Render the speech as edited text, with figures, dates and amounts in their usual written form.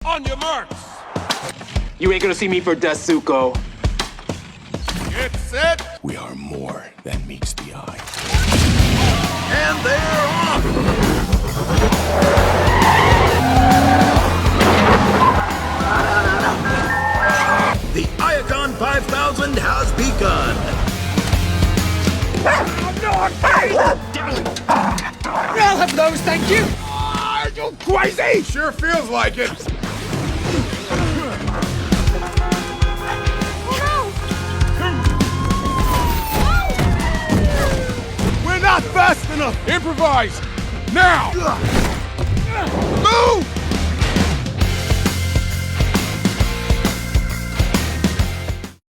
On your marks. You ain't gonna see me for dust, Zuko. Get set. We are more than meets the eye. And they're off. The Iacon 5000 has begun. I'll have those, thank you! Are you crazy? Sure feels like it. We're not fast enough. Improvise. Now. Move.